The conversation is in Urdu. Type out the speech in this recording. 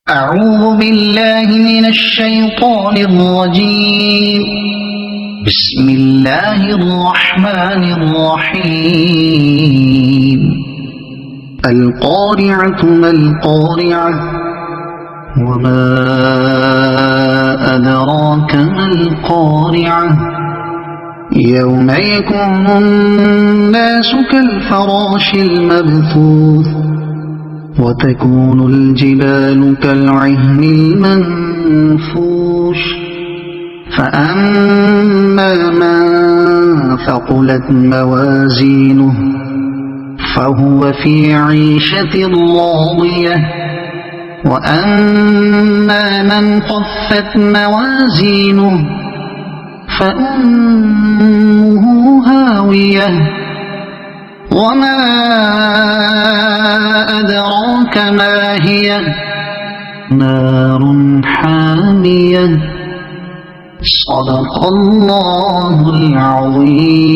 أعوذ بالله من الشيطان الرجيم. بسم الله الرحمن الرحيم. القارعة ما القارعة وما أدراك ما القارعة يوم يكون الناس كالفراش المبثوث وتكون الجبال كالعهن المنفوش فأما من ثقلت موازينه فهو في عيشة راضية وأما من خفت موازينه فأمه هاوية وما أدراك ما هي نار حامية. صدق الله العظيم.